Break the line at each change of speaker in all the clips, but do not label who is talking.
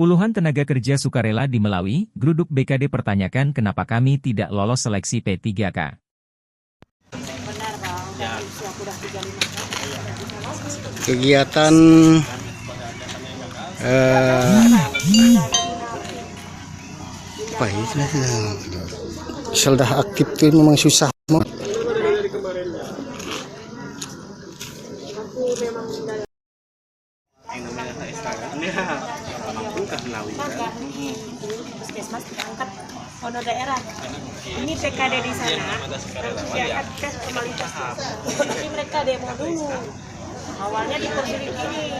Puluhan tenaga kerja sukarela di Melawi, Gruduk BKD pertanyakan kenapa kami tidak lolos seleksi P3K.
Benar Bang, ya. Usia udah 35
Kegiatan apa ya, sudah aktif tuh memang susah.
Puskesmas diangkat honor daerah. Ini PKD di sana, diangkat tes formalitas. Jadi mereka demo dulu. Awalnya dipersulit ini.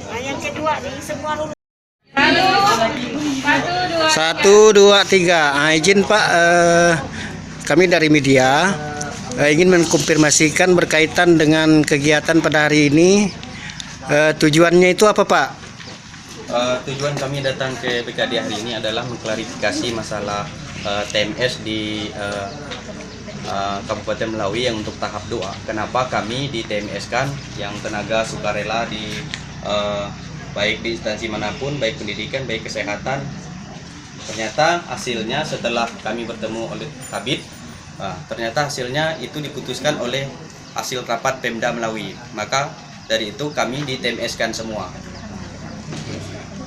Nah yang kedua nih semua lulus.
1, 2, 3. Izin Pak, kami dari media ingin mengkonfirmasikan berkaitan dengan kegiatan pada hari ini. Tujuannya itu apa Pak?
Tujuan kami datang ke BKD hari ini adalah mengklarifikasi masalah TMS di Kabupaten Melawi yang untuk tahap 2. Kenapa kami di TMS-kan yang tenaga sukarela di baik di instansi manapun, baik pendidikan, baik kesehatan. Ternyata hasilnya setelah kami bertemu oleh Kabid, ternyata hasilnya itu diputuskan oleh hasil rapat Pemda Melawi. Maka dari itu kami di TMS-kan semua.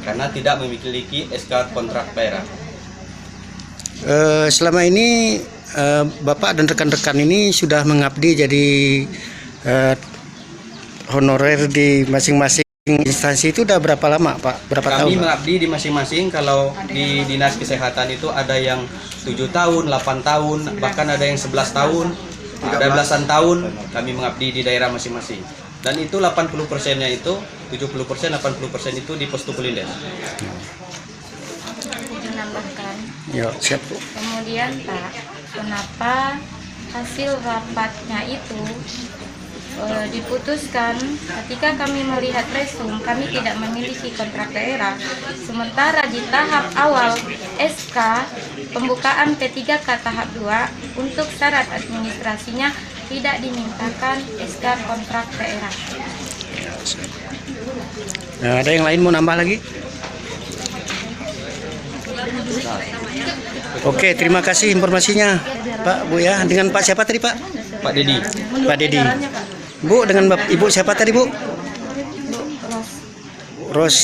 Karena tidak memiliki SK kontrak daerah.
Selama ini Bapak dan rekan-rekan ini sudah mengabdi jadi honorer di masing-masing instansi itu udah berapa lama Pak? Berapa tahun?
Kami mengabdi di masing-masing. Kalau di Dinas Kesehatan itu ada yang 7 tahun, 8 tahun, bahkan ada yang 11 tahun, ada belasan tahun kami mengabdi di daerah masing-masing. Dan itu 80%-nya itu, 70%, 80% itu di Postu Pulindes.
Menambahkan.
Ya, siap Bu.
Kemudian Pak, kenapa hasil rapatnya itu diputuskan ketika kami melihat resum kami tidak memiliki kontrak daerah, sementara di tahap awal SK pembukaan P3K tahap 2 untuk syarat administrasinya tidak dimintakan SK kontrak daerah.
Nah, ada yang lain mau nambah lagi? Oke, terima kasih informasinya Pak Bu ya. Dengan Pak siapa tadi Pak?
Pak Dedi.
Pak Dedi. Bu, dengan Ibu siapa tadi Bu? Ros.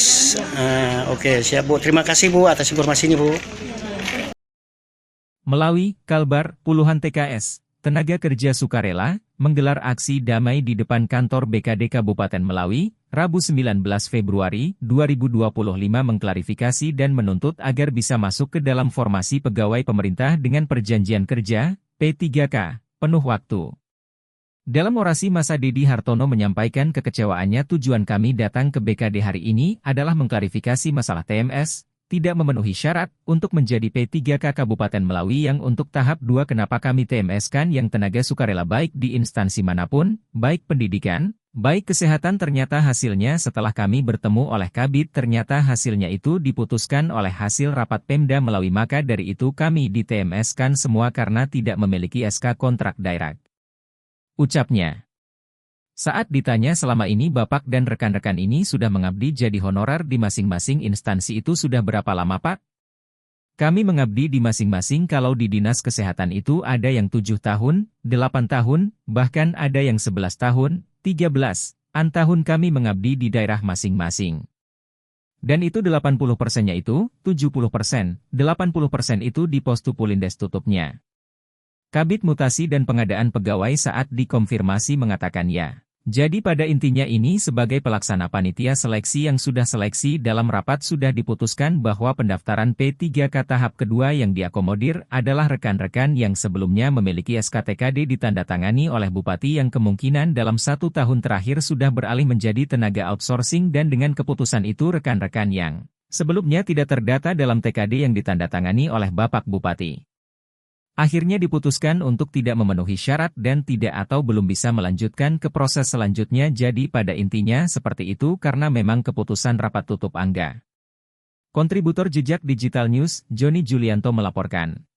Oke, siap Bu. Terima kasih Bu atas informasinya Bu.
Melawi, Kalbar, puluhan TKS, tenaga kerja sukarela, menggelar aksi damai di depan kantor BKD Kabupaten Melawi, Rabu 19 Februari 2025 mengklarifikasi dan menuntut agar bisa masuk ke dalam formasi pegawai pemerintah dengan perjanjian kerja, P3K, penuh waktu. Dalam orasi masa Dedi Hartono menyampaikan kekecewaannya tujuan kami datang ke BKD hari ini adalah mengklarifikasi masalah TMS, tidak memenuhi syarat untuk menjadi P3K Kabupaten Melawi yang untuk tahap 2 kenapa kami TMS-kan yang tenaga sukarela baik di instansi manapun, baik pendidikan, baik kesehatan ternyata hasilnya setelah kami bertemu oleh Kabid ternyata hasilnya itu diputuskan oleh hasil rapat Pemda Melawi maka dari itu kami di TMS-kan semua karena tidak memiliki SK kontrak daerah. Ucapnya. Saat ditanya selama ini Bapak dan rekan-rekan ini sudah mengabdi jadi honorer di masing-masing instansi itu sudah berapa lama Pak? Kami mengabdi di masing-masing kalau di Dinas Kesehatan itu ada yang 7 tahun, 8 tahun, bahkan ada yang 11 tahun, 13 tahun kami mengabdi di daerah masing-masing. Dan itu 80%-nya itu, 70%, 80% itu di Postu Pulindes tutupnya. Kabid Mutasi dan Pengadaan Pegawai saat dikonfirmasi mengatakan ya. Jadi pada intinya ini sebagai pelaksana panitia seleksi yang sudah seleksi dalam rapat sudah diputuskan bahwa pendaftaran P3K tahap kedua yang diakomodir adalah rekan-rekan yang sebelumnya memiliki SKTKD ditandatangani oleh Bupati yang kemungkinan dalam 1 tahun terakhir sudah beralih menjadi tenaga outsourcing dan dengan keputusan itu rekan-rekan yang sebelumnya tidak terdata dalam TKD yang ditandatangani oleh Bapak Bupati. Akhirnya diputuskan untuk tidak memenuhi syarat dan tidak atau belum bisa melanjutkan ke proses selanjutnya jadi pada intinya seperti itu karena memang keputusan rapat tutup angga. Kontributor Jejak Digital News, Joni Julianto melaporkan.